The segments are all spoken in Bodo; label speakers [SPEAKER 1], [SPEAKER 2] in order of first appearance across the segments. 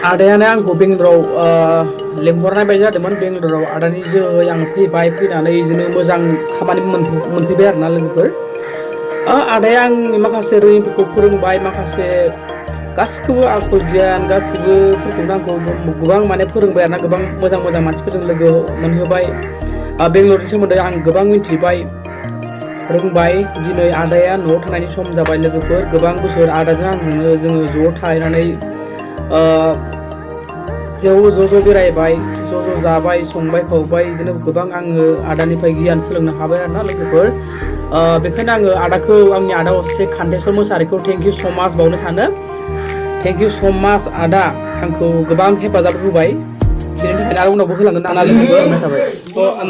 [SPEAKER 1] आदायानो आंखौ बेंगलराव लेंहरनाय बायदि जादोंमोन बेंगलराव आदानि जोहै आं फैबाय फैनानै बिदिनो मोजां खामानि मोनफैबाय आरोना लोगोफोर आदाया आंनि माखासे रोङिफोरखौ फोरोंबाय माखासे गासिखौबो आखल गियान गासिबोफोरखौनो आंखौ गोबां माने फोरोंबाय आरोना गोबां मोजां मोजां मानसिफोरजों लोगो मोनहोबाय बेंगलरनि सोमोन्दै आं गोबां मिथिबाय रोंबाय दिनै आदाया न'आव थानायनि सम जाबाय लोगोफोर गोबां बोसोर आदाजों आंजोंनो जोङो ज' थाहैनानै ज' बेरायबाय ज' जाबाय संबाय खावबाय बिदिनो गोबां आङो आदानिफ्राय गियान सोलोंनो हाबाय आरोना लोगोफोर बेखायनो आङो आदाखौ आंनि आदा असे खान्थेस्वर मोसाहारिखौ थेंक इउ स' माच बावनो सानो थेंक इउ स' माच आदा आंखौ गोबां हेफाजाब होबाय बेनि थाखायनो आरो उनावबो होलांगोन आंना लोगोफोर थाबाय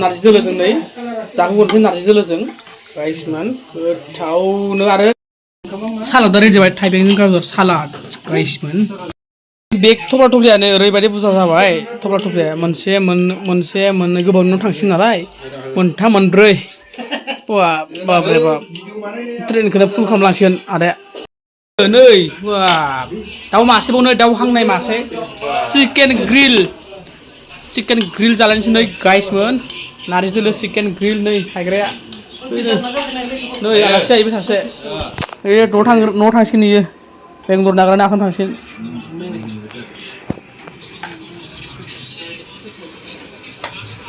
[SPEAKER 1] नारजि दोलोजों नै जाहोहरनोसै नारजि दोलोजों राइसमोन गोथावनो आरो सालादा रेडि जाबाय थाइबेंजों गाजर सालाद राइसमोन बेग थफ्ला थफ्लायानो ओरैबायदि बुरजा जाबाय थफ्ला थफ्लाया मोनसे मोननै गोबावनो थांसिगोन नालाय मोनथाम मोनब्रै बाबरे बाब ट्रेनखौनो फुल खालामलांसिगोन आदाया नै दाउ मासेबावनो दाउ हांनाय मासे चिकेन ग्रिल जालायनोसै नै गाइसमोन नारजि दोलो चिकेन ग्रिल नै हायग्राया नै आलासि जाहैबाय सासे न'आव थांसिगोन इयो बेंगलर नागारना नाखाम थांसिगोन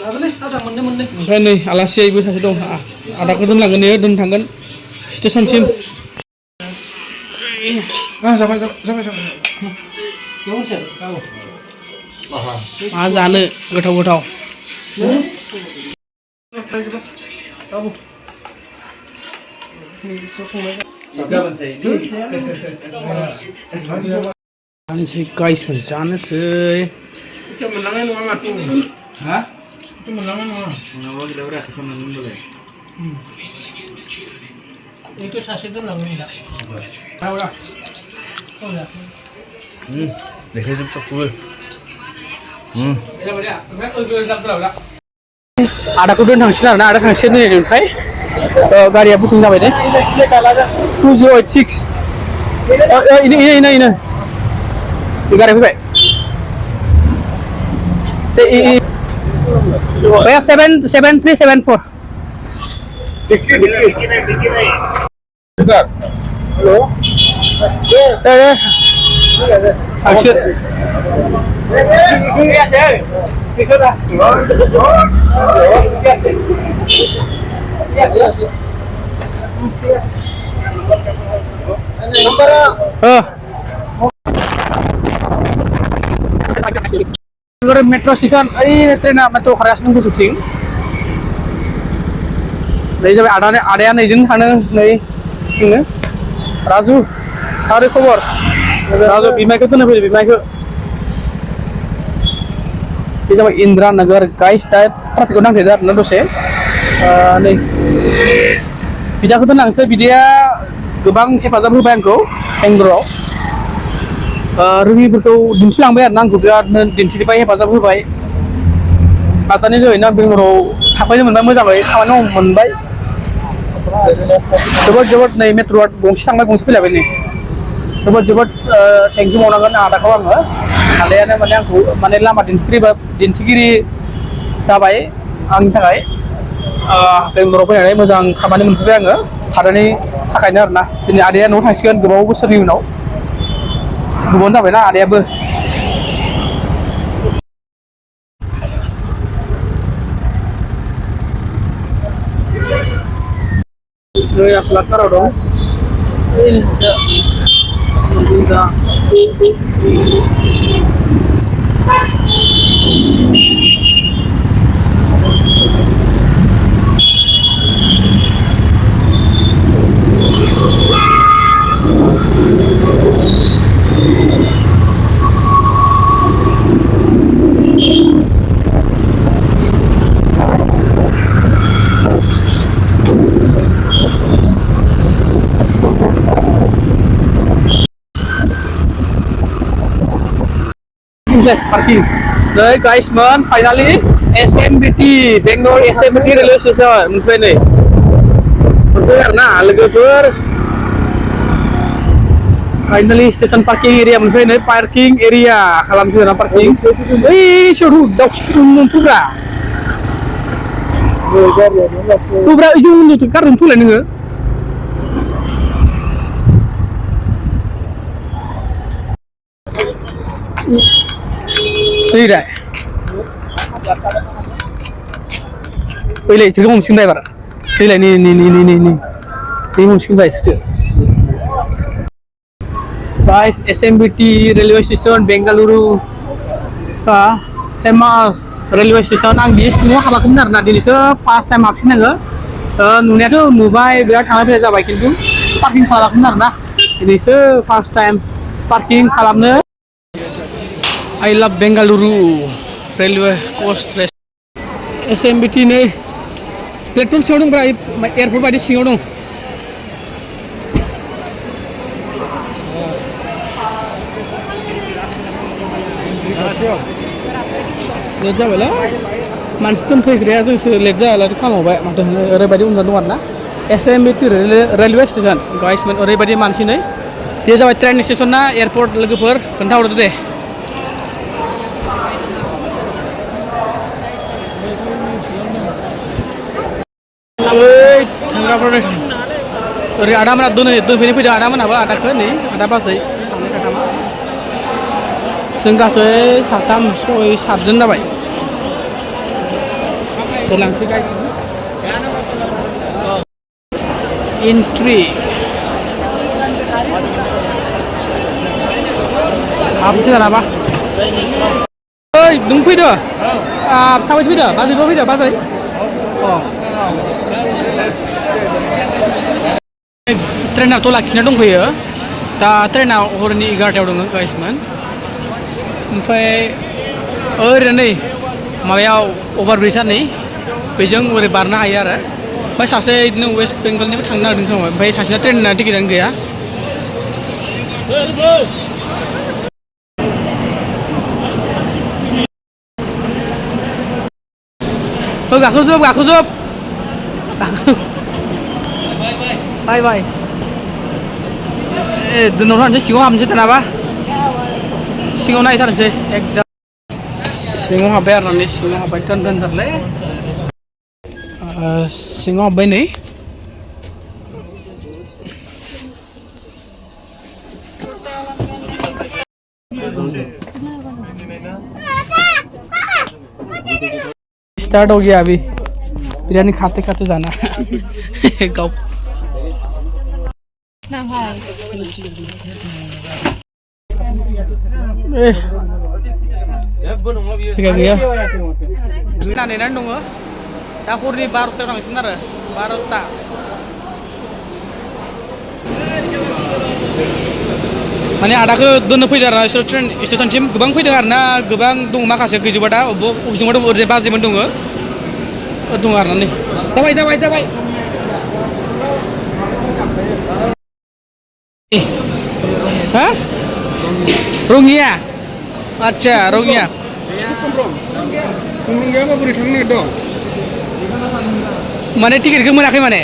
[SPEAKER 1] ओमफ्राय नै आलासि जाहैबाय सासे दं आदाखौ दोनलांगोन इयो दोन थांगोन स्टेसनसिम मा जानो गोथाव जानोसै गाइसफोर जानोसै मोनलांनाय नङा माथो हा मोनलांनाय नङा मोनाबा गैलाब्रा खालामनांगोन होनबालाय बेथ' सासे दोनलांगोन दा देखायजोब सबखौबो आदाखौ दोनथांसिगोन आरोना आदा थांसिगोन नै ओमफ्राय गारिया बुकिं जाबाय दे 2086 इनो गारिया फैबाय 7374 हेलो मेट्रो स्टेशन ट्रेना मेट्रो खारगासिनो गुसुथिं नै जाबाय आदाया नैजों थानो नै जोङो राजु आरो खबर राजु बिमायखौ दोननो फैदो बिमायखौ बे जाबाय इन्द्रा नगर गाइस दा ट्राफिकआव नांथेदो आरोना दसे नै बिदाखौ दोनलांसै बिदाया गोबां हेफाजाब होबाय आंखौ बेंगलराव रोङिफोरखौ दिन्थिलांबाय आरोना आंखौ बिरादनो दिन्थिबाय हेफाजाब होबाय आदानि जोहैनो आं बेंगलराव थाफैनो मोनबाय मोजाङै खामानि मावनो मोनबाय जोबोद नै मेट्र'आ गंसे थांबाय गंसे फैलायबाय नै जोबोद थेंक इउ मावनांगोन आदाखौ आङो आदायानो माने आंखौ माने लामा दिन्थिगिरि जाबाय आंनि थाखाय बेंगलराव फैनानै मोजां खामानि मोनफैबाय आङो आदानि थाखायनो आरोना दिनै आदाया न'आव थांसिगोन गोबाव बोसोरनि उनाव गोबावानो जाबायना आदायाबो नै आसला काराव दं parking. Đấy guys man, finally SMBT Bangalore SMBT railway station मोनफैबाय नै मोनफैबाय आरोना लोगोफोर फाइनली स्टेशन पार्किं एरिया मोनफैबाय नै पार्किं एरिया खालामसै ना पार्किं ओइ सोरु दाउखि उन्दुथुब्रा तुब्रा ओइजों उन्दुथु गारदों थुलाय नोङो ओइलाय ओइलाय इसोरखौ हमसिगोन एबार ओइलाय नै हमसिगोन इसोरखौ Guys, SMBT railway station Bengaluru famous railway station आं बे सिङाव हाबाखैमोन आरोना दिनैसो फार्स्ट टाइम हाबसिन आङो नुनायाथ' नुबाय बिराद थांलाय फैलाय जाबाय खिन्थु पार्किं खालामाखैमोन आरोना दिनैसो फार्स्ट टाइम पार्किं खालामनो I love Bengaluru railway coach SMBT नै प्लेटफर्म सिङाव दंब्रा एयारपर्ट बायदि सिङाव दं लेट जाबायलै मानसि दोनफैग्राया जोंसो लेट जायालाय खालामबाय माथो ओरैबायदि उन्दुना दं आरोना SMBT रेलवे स्टेशन गाइस ओरैबायदि मानसि नै बे जाबाय ट्रेन स्टेशन ना एयारपर्ट लोगोफोर खोन्थाहरदो दे ओइ थांग्राफोर ओरै आदामोना दोनफैनो फैदों आदामोनाबो आदाखौ नै आदा बाजै सानै साथामा जों गासै साथाम सय सातजन जाबाय दोनलांसै गाइस एन्ट्रि हाबसै दानाबा ओइ नों फैदो साबैसे फैदो बाजैबो फैदो बाजै ट्रेनाथ' लाखिना दंफैयो दा ट्रेना हरनि 11टायाव दङ गाइसमोन ओमफ्राय ओरैनो नै माबायाव अभारब्रिजआ नै बेजों ओरै बारनो हायो आरो ओमफ्राय सासे बिदिनो वेस्ट बेंगलनिबो थांनो नागिरदों खोमा ओमफ्राय सासेना ट्रेनना टिकेटानो गैया गाखोजोब बाय बाय दोननाव थांसै सिङाव हाबनोसै दानाबा सिङाव नायथारनोसै एकदम सिङाव हाबबाय आरो नै सिङाव हाबबाय दोनथारलै सिङाव हाबबाय नै स्टार्ट हो गया अभी बिरयानी खाते खाते जाना गाँव नेनानै दङ दा हरनि 12टायाव थांसिगोन आरो 12टा माने आदाखौ दोननो फैदों आरो इसोर ट्रेन स्टेशनसिम गोबां फैदों आरो ना गोबां दङ माखासे गैजोबा दा बबेजोंबा दं ओरैजाय बाजैमोन दङ आरो नै जाबाय हा रङिया आच्छा रङिया बोरै थांनो नागिरदों माने टिकेटखौ मोनाखै माने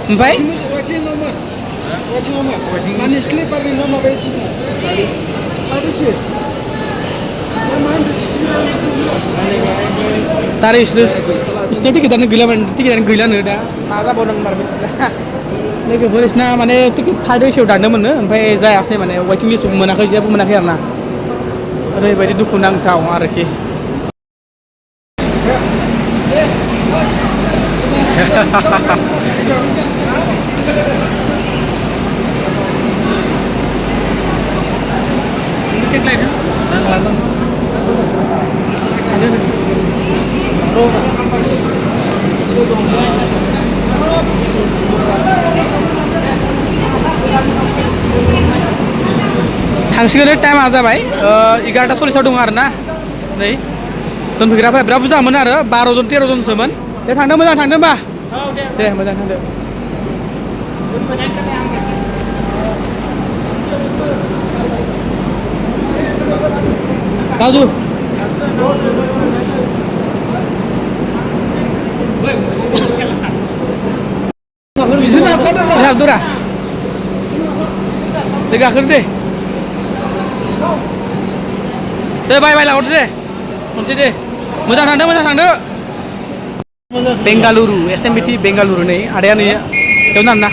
[SPEAKER 1] ओमफ्राय तार इसोरना टिकेटानो गैलानो दा मा जाबावदों लोगोफोर इसना माने टिकेट थार्ड एसियाव दानदोंमोननो ओमफ्राय जायासै माने वेटिं लिस्टआव मोनाखै जेबो मोनाखै आरो ना ओरैबायदि दुखुनांथाव आरोखि थांसिगोन टाइमा जाबाय 11:40 दं आरो ना नै दोनफैग्राफोरा बिराद बुरजामोन आरो 12 जन 13 जनसोमोन दे थांदो मोजां थांदो होमबा दे मोजां थांदो राजु बिदिनो दे गाखोदो दे दे बाय लाहरदो दे खनसे दे मोजां थांदो बेंगालुरु SMBT बेंगालुरु नै आदाया नै बेयावनो आरोना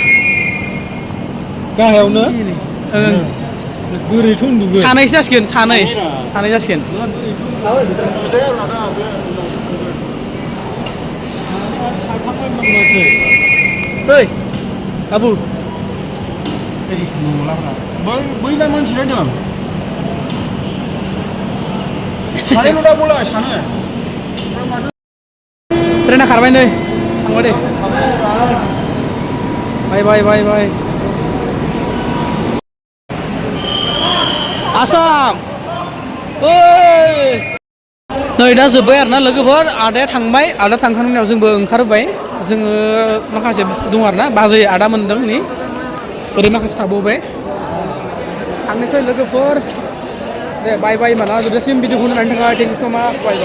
[SPEAKER 2] गाहायावनो
[SPEAKER 1] ओं
[SPEAKER 2] बोरैथ' उन्दुगोन
[SPEAKER 1] सानैसो जासिगोन सानै जासिगोन ओइ बाबु
[SPEAKER 2] बैलाय मानसि नायदों सानैल' दा बला सानो
[SPEAKER 1] ट्रेना खारबाय नै थांबाय दे बाय आसाम ओइ नै दा जोब्बाय आरोना लोगोफोर आदाया थांबाय आदा थांखांनायनि उनाव जोंबो ओंखारबाय जोङो माखासे दं आरोना बाजै आदा मोनदों नै ओरै माखासे थाबावबाय थांनोसै लोगोफोर दे बाय होनबाना जोबजासिम भिडिअखौ नायनायनि थाखाय थेंक इउ स' माच बाय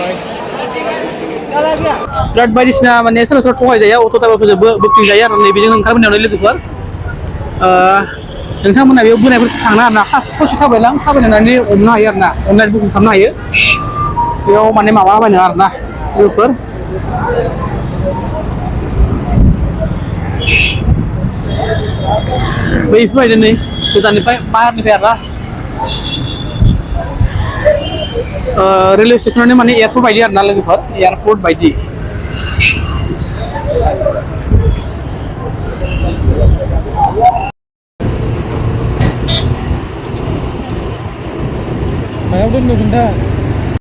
[SPEAKER 1] बिराद बायदिसिना माने सोरबा सोरबा थगायजायो अट' ड्राइभारफोरजोंबो बुकिं जायो आरो नै बेजों ओंखारबोनायावनो लोगोफोर नोंथांमोना बेयाव बोनायफोर थांनो आरोना ससे थाबायनानै हमनो हायो आरोना अनलाइन बुकिं खालामनो हायो बेयाव माने माबा बायनो आरोना लोगोफोर बैफोरबायदि नै गोजाननिफ्राय बाहेरनिफ्राय आरोना रेलवे स्टेसनानो माने एयारपर्ट बायदि आरोना लोगोफोर एयारपर्ट बायदि
[SPEAKER 2] मायाव दोननो खोन्था